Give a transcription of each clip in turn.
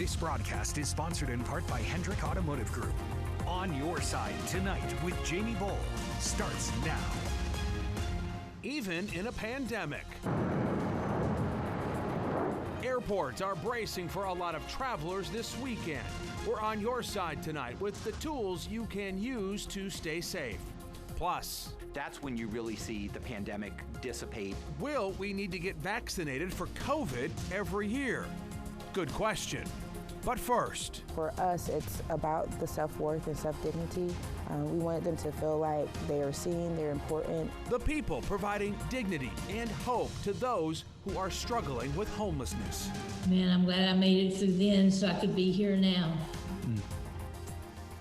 This broadcast is sponsored in part by Hendrick Automotive Group. On Your Side Tonight with Jamie Bull starts now. Even in a pandemic, airports are bracing for a lot of travelers this weekend. We're on your side tonight with the tools you can use to stay safe. Plus, that's when you really see the pandemic dissipate. Will we need to get vaccinated for COVID every year? Good question. But first, for us, it's about the self-worth and self-dignity. We want them to feel like they are seen, they're important. The people providing dignity and hope to those who are struggling with homelessness. Man, I'm glad I made it through then so I could be here now.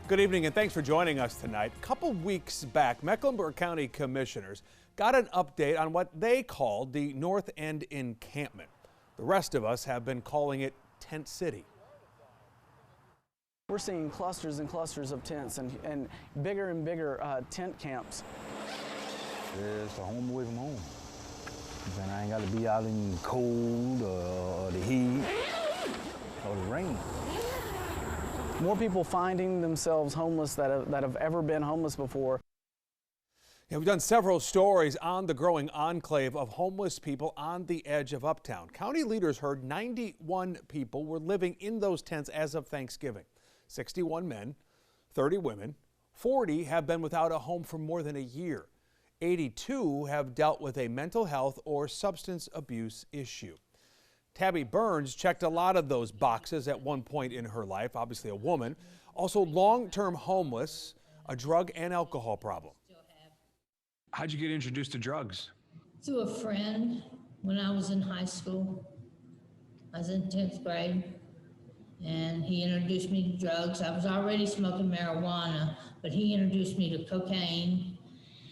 Good evening and thanks for joining us tonight. A couple weeks back, Mecklenburg County commissioners got an update on what they called the North End encampment. The rest of us have been calling it Tent City. We're seeing clusters and clusters of tents and bigger tent camps. It's a home away from home. And I ain't got to be out in the cold or the heat or the rain. More people finding themselves homeless that have ever been homeless before. Yeah, we've done several stories on the growing enclave of homeless people on the edge of Uptown. County leaders heard 91 people were living in those tents as of Thanksgiving. 61 men, 30 women, 40 have been without a home for more than a year. 82 have dealt with a mental health or substance abuse issue. Tabby Burns checked a lot of those boxes at one point in her life, obviously a woman. Also long-term homeless, a drug and alcohol problem. How'd you get introduced to drugs? Through a friend when I was in high school. I was in 10th grade. And he introduced me to drugs. I was already smoking marijuana, but he introduced me to cocaine.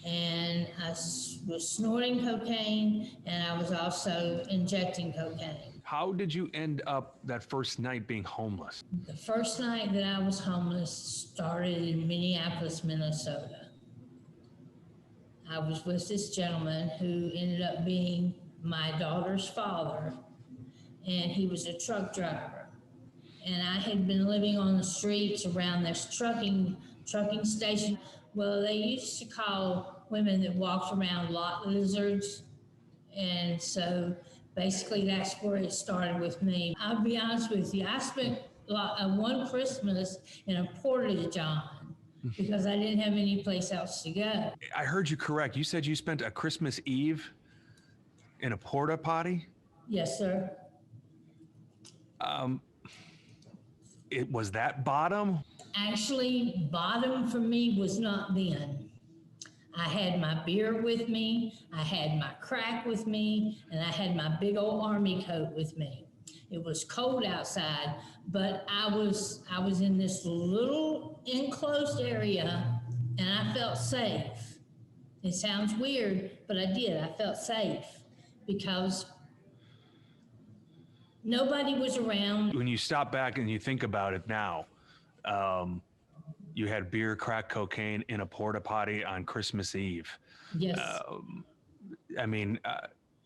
And I was snorting cocaine, and I was also injecting cocaine. How did you end up that first night being homeless? The first night that I was homeless started in Minneapolis, Minnesota. I was with this gentleman who ended up being my daughter's father, and he was a truck driver. And I had been living on the streets around this trucking station. Well, they used to call women that walked around lot lizards. And so basically that's where it started with me. I'll be honest with you, I spent one Christmas in a porta-john because I didn't have any place else to go. I heard you correct. You said you spent a Christmas Eve in a porta potty? Yes, sir. It was that bottom? Actually, bottom for me was not then. I had my beer with me, I had my crack with me, and I had my big old army coat with me. It was cold outside, but I was in this little enclosed area, and I felt safe. It sounds weird, but I did. I felt safe because nobody was around. When you stop back and you think about it now, you had beer, crack, cocaine in a porta potty on Christmas Eve. Yes.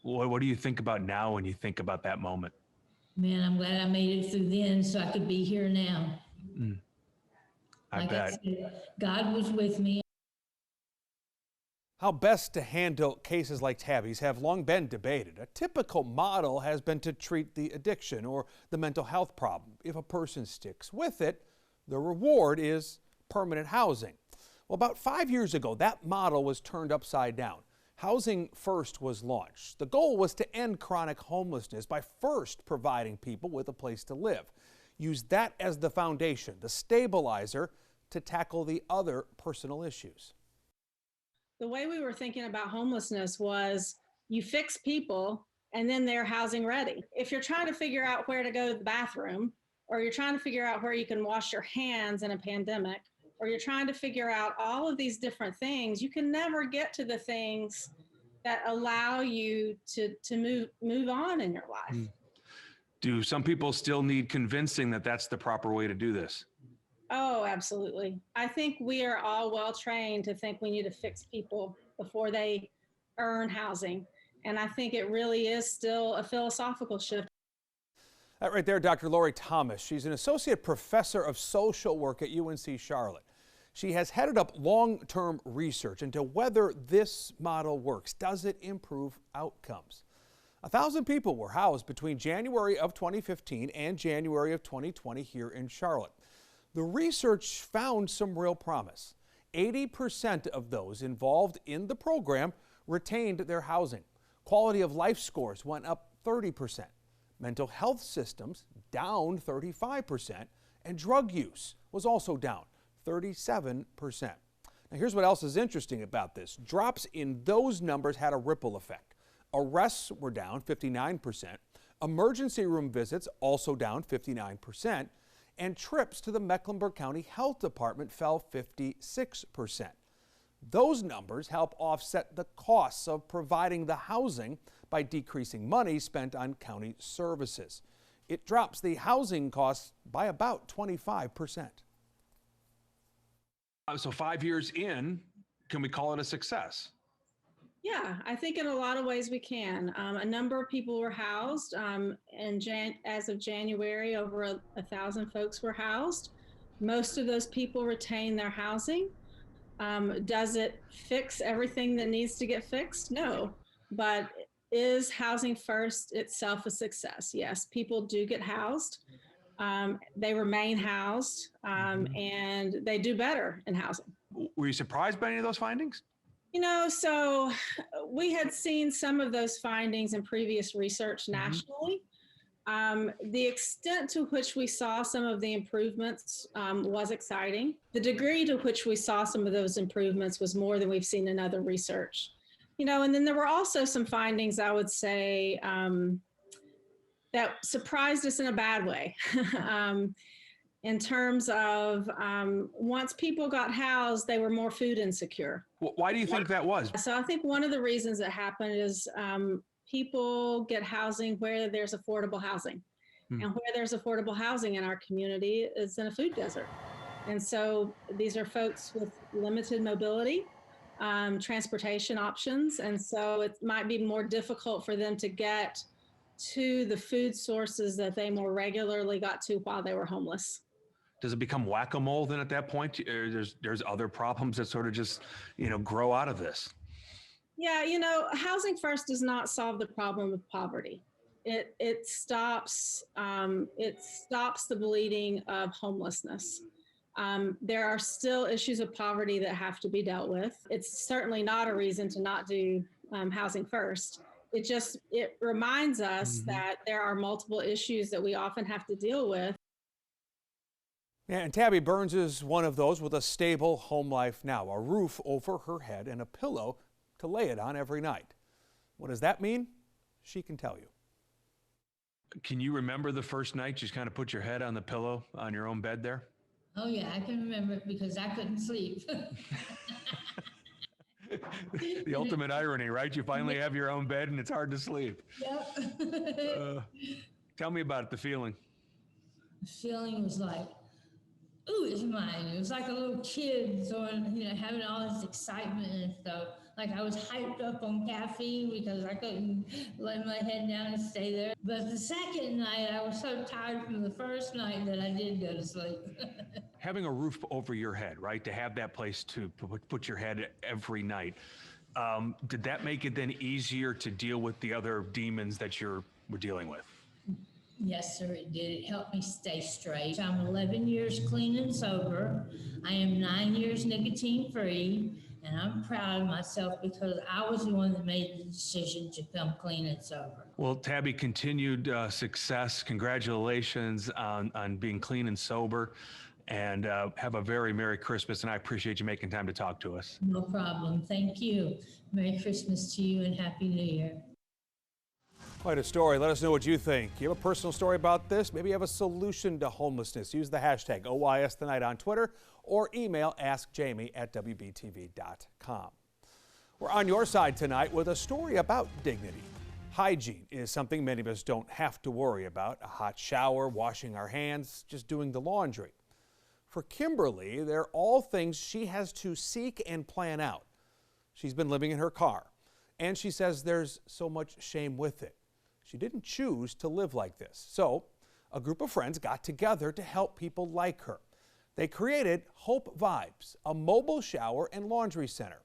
What do you think about now when you think about that moment? Man, I'm glad I made it through then so I could be here now. I bet. I said, God was with me. How best to handle cases like Tabby's have long been debated. A typical model has been to treat the addiction or the mental health problem. If a person sticks with it, the reward is permanent housing. Well, about 5 years ago, that model was turned upside down. Housing First was launched. The goal was to end chronic homelessness by first providing people with a place to live. Use that as the foundation, the stabilizer, to tackle the other personal issues. The way we were thinking about homelessness was you fix people and then they're housing ready. If you're trying to figure out where to go to the bathroom, or you're trying to figure out where you can wash your hands in a pandemic, or you're trying to figure out all of these different things, you can never get to the things that allow you to move on in your life. Do some people still need convincing that that's the proper way to do this? Oh, absolutely. I think we are all well trained to think we need to fix people before they earn housing. And I think it really is still a philosophical shift. That right there, Dr. Lori Thomas. She's an associate professor of social work at UNC Charlotte. She has headed up long-term research into whether this model works. Does it improve outcomes? 1,000 people were housed between January of 2015 and January of 2020 here in Charlotte. The research found some real promise. 80% of those involved in the program retained their housing. Quality of life scores went up 30%. Mental health systems down 35%, and drug use was also down 37%. Now here's what else is interesting about this. Drops in those numbers had a ripple effect. Arrests were down 59%, emergency room visits also down 59%, and trips to the Mecklenburg County Health Department fell 56%. Those numbers help offset the costs of providing the housing by decreasing money spent on county services. It drops the housing costs by about 25%. So 5 years in, can we call it a success? Yeah, I think in a lot of ways we can. A number of people were housed, and as of January, over 1,000 folks were housed. Most of those people retain their housing. Does it fix everything that needs to get fixed? No. But is Housing First itself a success? Yes, people do get housed. They remain housed, and they do better in housing. Were you surprised by any of those findings? You know, so we had seen some of those findings in previous research nationally. The extent to which we saw some of the improvements was exciting. The degree to which we saw some of those improvements was more than we've seen in other research. You know, and then there were also some findings, I would say, that surprised us in a bad way. In terms of once people got housed, they were more food insecure. Why do you think that was? So I think one of the reasons that happened is people get housing where there's affordable housing. And where there's affordable housing in our community is in a food desert. And so these are folks with limited mobility, transportation options. And so it might be more difficult for them to get to the food sources that they more regularly got to while they were homeless. Does it become whack-a-mole then at that point? There's other problems that sort of just, grow out of this. Yeah, Housing First does not solve the problem of poverty. It stops the bleeding of homelessness. There are still issues of poverty that have to be dealt with. It's certainly not a reason to not do Housing First. It reminds us that there are multiple issues that we often have to deal with. Yeah, and Tabby Burns is one of those with a stable home life now, a roof over her head and a pillow to lay it on every night. What does that mean? She can tell you. Can you remember the first night you just kind of put your head on the pillow on your own bed there? Oh yeah, I can remember it because I couldn't sleep. The ultimate irony, right? You finally have your own bed and it's hard to sleep. Yep. Tell me about it, the feeling. The feeling was like, ooh, it's mine. It was like a little kid having all this excitement and stuff. Like I was hyped up on caffeine because I couldn't lay my head down and stay there. But the second night, I was so tired from the first night that I did go to sleep. Having a roof over your head, right? To have that place to put your head every night. Did that make it then easier to deal with the other demons that you were dealing with? Yes, sir, it did. It helped me stay straight. I'm 11 years clean and sober. I am 9 years nicotine free, and I'm proud of myself because I was the one that made the decision to come clean and sober. Well, Tabby, continued success. Congratulations on being clean and sober, and have a very Merry Christmas, and I appreciate you making time to talk to us. No problem. Thank you. Merry Christmas to you and Happy New Year. Quite a story. Let us know what you think. You have a personal story about this? Maybe you have a solution to homelessness. Use the hashtag OYSTonight on Twitter or email askjamie@wbtv.com. We're on your side tonight with a story about dignity. Hygiene is something many of us don't have to worry about. A hot shower, washing our hands, just doing the laundry. For Kimberly, they're all things she has to seek and plan out. She's been living in her car, and she says there's so much shame with it. She didn't choose to live like this. So a group of friends got together to help people like her. They created Hope Vibes, a mobile shower and laundry center.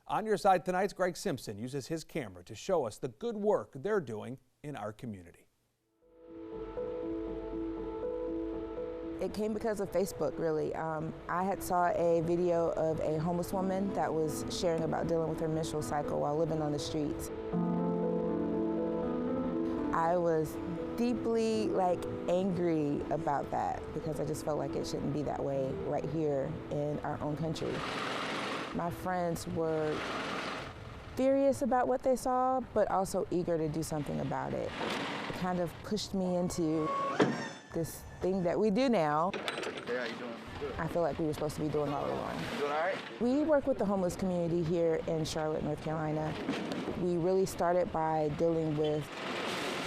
On Your Side Tonight's Greg Simpson uses his camera to show us the good work they're doing in our community. It came because of Facebook, really. I had saw a video of a homeless woman that was sharing about dealing with her menstrual cycle while living on the streets. I was deeply angry about that because I just felt like it shouldn't be that way right here in our own country. My friends were furious about what they saw, but also eager to do something about it. It kind of pushed me into this thing that we do now. Hey, how you doing? Good. I feel like we were supposed to be doing all along. You doing all right? We work with the homeless community here in Charlotte, North Carolina. We really started by dealing with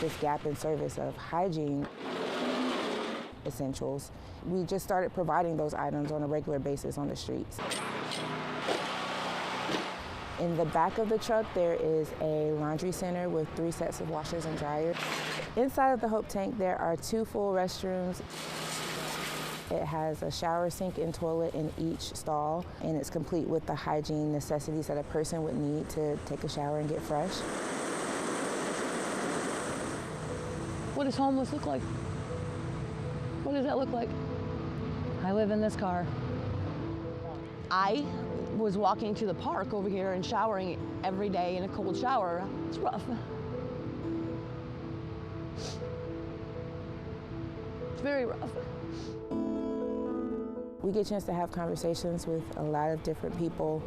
this gap in service of hygiene essentials. We just started providing those items on a regular basis on the streets. In the back of the truck, there is a laundry center with 3 sets of washers and dryers. Inside of the Hope Tank, there are 2 full restrooms. It has a shower, sink, and toilet in each stall, and it's complete with the hygiene necessities that a person would need to take a shower and get fresh. What does homeless look like? What does that look like? I live in this car. I was walking to the park over here and showering every day in a cold shower. It's rough. It's very rough. We get a chance to have conversations with a lot of different people.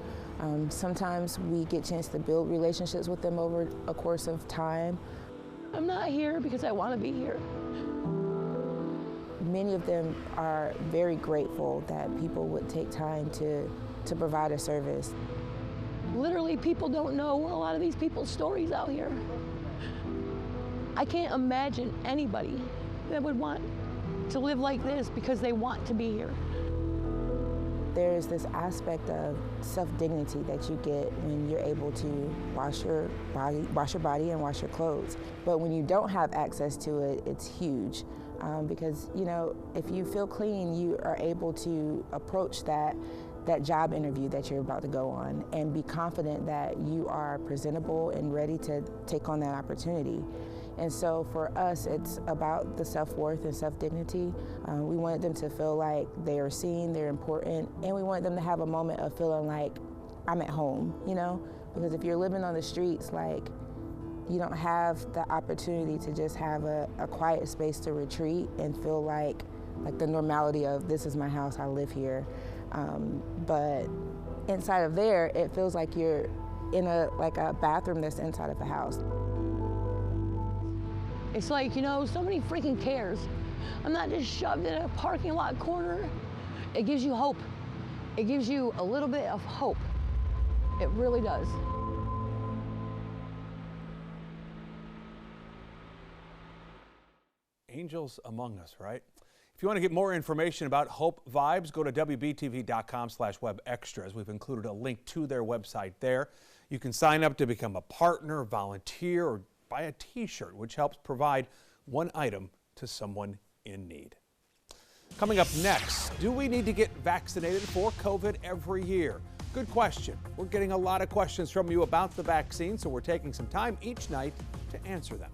Sometimes we get a chance to build relationships with them over a course of time. I'm not here because I want to be here. Many of them are very grateful that people would take time to provide a service. Literally, people don't know a lot of these people's stories out here. I can't imagine anybody that would want to live like this because they want to be here. There's this aspect of self-dignity that you get when you're able to wash your body and wash your clothes. But when you don't have access to it, it's huge. Because, you know, if you feel clean, you are able to approach that job interview that you're about to go on and be confident that you are presentable and ready to take on that opportunity. And so for us, it's about the self-worth and self-dignity. We wanted them to feel like they are seen, they're important, and we want them to have a moment of feeling like I'm at home, you know? Because if you're living on the streets, you don't have the opportunity to just have a quiet space to retreat and feel like the normality of this is my house, I live here. But inside of there, it feels like you're in a bathroom that's inside of a house. It's like, you know, somebody freaking cares. I'm not just shoved in a parking lot corner. It gives you hope. It gives you a little bit of hope. It really does. Angels among us, right? If you want to get more information about Hope Vibes, go to WBTV.com/webextras. We've included a link to their website there. You can sign up to become a partner, volunteer, or buy a t-shirt, which helps provide one item to someone in need. Coming up next, do we need to get vaccinated for COVID every year? Good question. We're getting a lot of questions from you about the vaccine, so we're taking some time each night to answer them.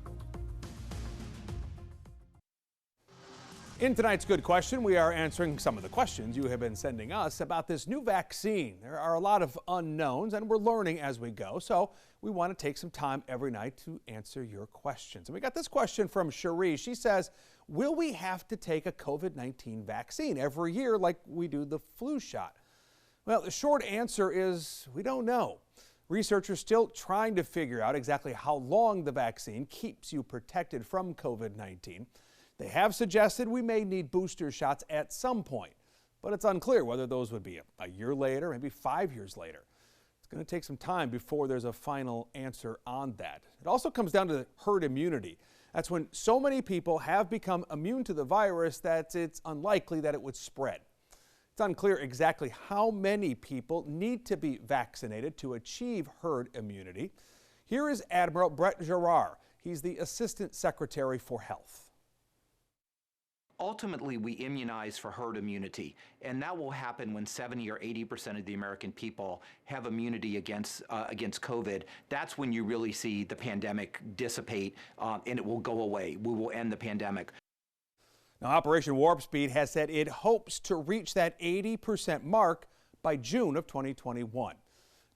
In tonight's Good Question, we are answering some of the questions you have been sending us about this new vaccine. There are a lot of unknowns, and we're learning as we go, so we want to take some time every night to answer your questions. And we got this question from Cherie. She says, will we have to take a COVID-19 vaccine every year like we do the flu shot? Well, the short answer is we don't know. Researchers still trying to figure out exactly how long the vaccine keeps you protected from COVID-19. They have suggested we may need booster shots at some point, but it's unclear whether those would be a year later, maybe 5 years later. It's going to take some time before there's a final answer on that. It also comes down to herd immunity. That's when so many people have become immune to the virus that it's unlikely that it would spread. It's unclear exactly how many people need to be vaccinated to achieve herd immunity. Here is Admiral Brett Gerard. He's the Assistant Secretary for Health. Ultimately, we immunize for herd immunity, and that will happen when 70 or 80% of the American people have immunity against COVID. That's when you really see the pandemic dissipate, and it will go away. We will end the pandemic. Now, Operation Warp Speed has said it hopes to reach that 80% mark by June of 2021.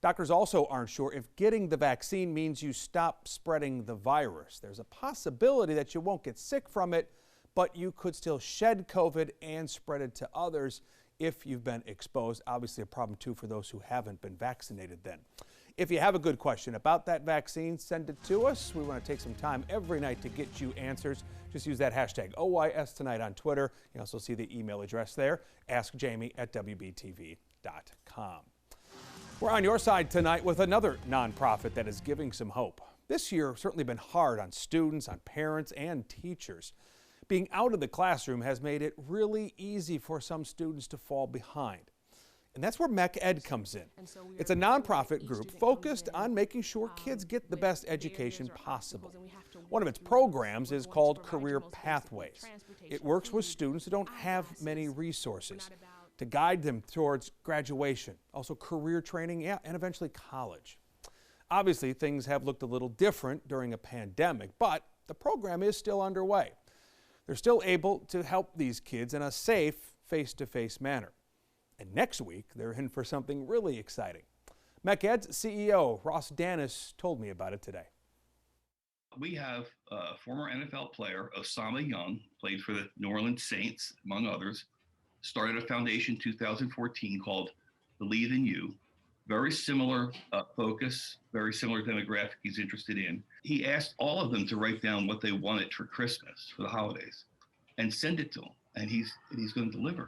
Doctors also aren't sure if getting the vaccine means you stop spreading the virus. There's a possibility that you won't get sick from it, but you could still shed COVID and spread it to others if you've been exposed. Obviously a problem too for those who haven't been vaccinated then. If you have a good question about that vaccine, send it to us. We want to take some time every night to get you answers. Just use that hashtag OYS Tonight on Twitter. You also see the email address there, askjamie@wbtv.com. We're on your side tonight with another nonprofit that is giving some hope. This year certainly been hard on students, on parents, and teachers. Being out of the classroom has made it really easy for some students to fall behind. And that's where MECED comes in. It's a nonprofit group focused on making sure kids get the best education possible. One of its programs is called Career Pathways. It works with students who don't have many resources to guide them towards graduation, also career training, and eventually college. Obviously, things have looked a little different during a pandemic, but the program is still underway. They're still able to help these kids in a safe, face-to-face manner. And next week, they're in for something really exciting. MECED's CEO, Ross Danis, told me about it today. We have a former NFL player, Osama Young, played for the New Orleans Saints, among others, started a foundation in 2014 called Believe in You. Very similar focus, very similar demographic he's interested in. He asked all of them to write down what they wanted for Christmas, for the holidays, and send it to him. And he's going to deliver.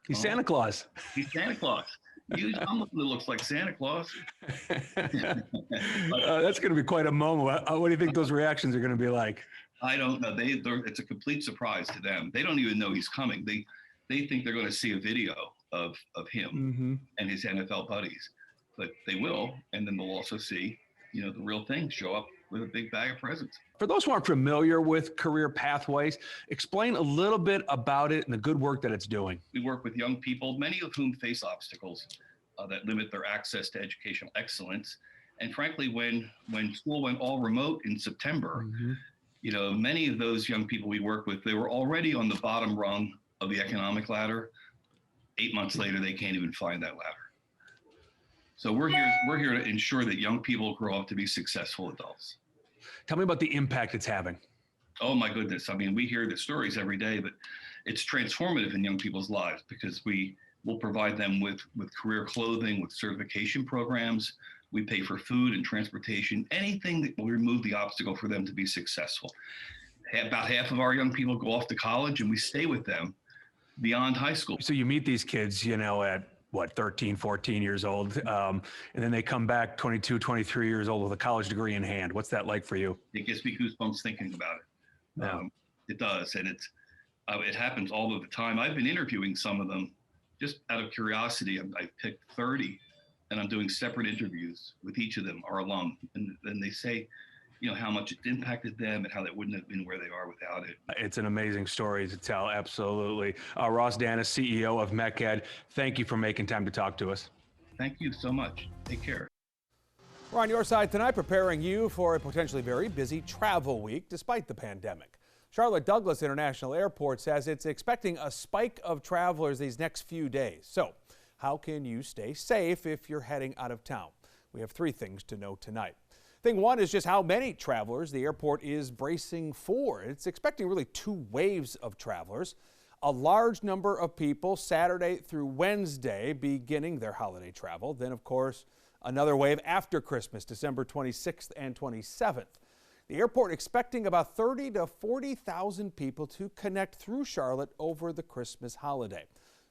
He's Santa Claus. He's Santa Claus. I'm the one that looks like Santa Claus. That's going to be quite a moment. What do you think those reactions are going to be like? I don't know. It's a complete surprise to them. They don't even know he's coming. They think they're going to see a video of him and his NFL buddies, but they will, and then they'll also see, the real thing show up with a big bag of presents. For those who aren't familiar with Career Pathways, explain a little bit about it and the good work that it's doing. We work with young people, many of whom face obstacles that limit their access to educational excellence. And frankly, when school went all remote in September, many of those young people we work with, they were already on the bottom rung of the economic ladder. 8 months later, they can't even find that ladder. So we're here to ensure that young people grow up to be successful adults. Tell me about the impact it's having. Oh my goodness. I mean, we hear the stories every day, but it's transformative in young people's lives because we will provide them with career clothing, with certification programs. We pay for food and transportation, anything that will remove the obstacle for them to be successful. About half of our young people go off to college and we stay with them beyond high school. So you meet these kids, at 13, 14 years old, and then they come back 22, 23 years old with a college degree in hand. What's that like for you? It gives me goosebumps thinking about it. Yeah. It does, and it happens all of the time. I've been interviewing some of them just out of curiosity. I picked 30, and I'm doing separate interviews with each of them, our alum, and then they say, how much it impacted them and how they wouldn't have been where they are without it. It's an amazing story to tell, absolutely. Ross Danis, CEO of MECED, thank you for making time to talk to us. Thank you so much. Take care. We're on your side tonight, preparing you for a potentially very busy travel week despite the pandemic. Charlotte Douglas International Airport says it's expecting a spike of travelers these next few days. So how can you stay safe if you're heading out of town? We have 3 things to know tonight. Thing one is just how many travelers the airport is bracing for. It's expecting really 2 waves of travelers. A large number of people Saturday through Wednesday beginning their holiday travel. Then, of course, another wave after Christmas, December 26th and 27th. The airport expecting about 30 to 40,000 people to connect through Charlotte over the Christmas holiday.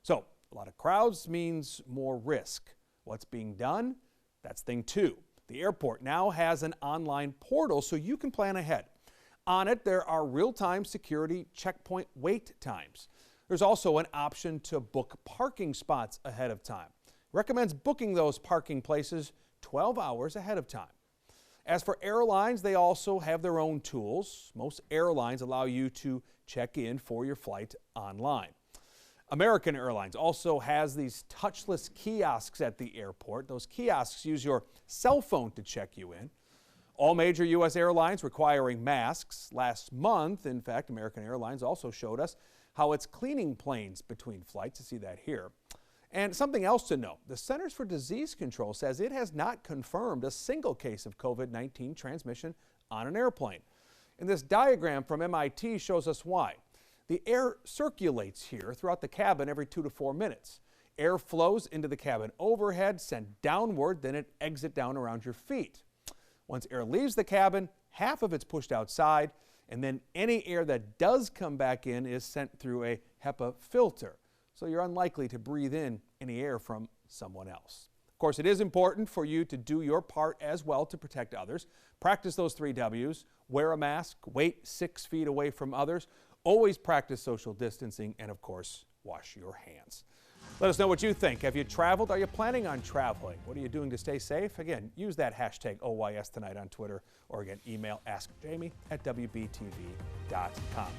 So a lot of crowds means more risk. What's being done? That's thing 2. The airport now has an online portal so you can plan ahead. On it, there are real-time security checkpoint wait times. There's also an option to book parking spots ahead of time. Recommends booking those parking places 12 hours ahead of time. As for airlines, they also have their own tools. Most airlines allow you to check in for your flight online. American Airlines also has these touchless kiosks at the airport. Those kiosks use your cell phone to check you in. All major U.S. airlines requiring masks. Last month, in fact, American Airlines also showed us how it's cleaning planes between flights. You see that here. And something else to note, the Centers for Disease Control says it has not confirmed a single case of COVID-19 transmission on an airplane. And this diagram from MIT shows us why. The air circulates here throughout the cabin every 2 to 4 minutes. Air flows into the cabin overhead, sent downward, then it exits down around your feet. Once air leaves the cabin, half of it's pushed outside, and then any air that does come back in is sent through a HEPA filter. So you're unlikely to breathe in any air from someone else. Of course, it is important for you to do your part as well to protect others. Practice those 3 W's. Wear a mask, wait 6 feet away from others, always practice social distancing, and of course, wash your hands. Let us know what you think. Have you traveled? Are you planning on traveling? What are you doing to stay safe? Again, use that hashtag OYS Tonight on Twitter, or again, email askjamie@wbtv.com.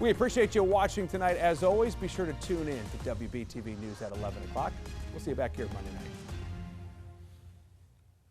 We appreciate you watching tonight. As always, be sure to tune in to WBTV News at 11 o'clock. We'll see you back here Monday night.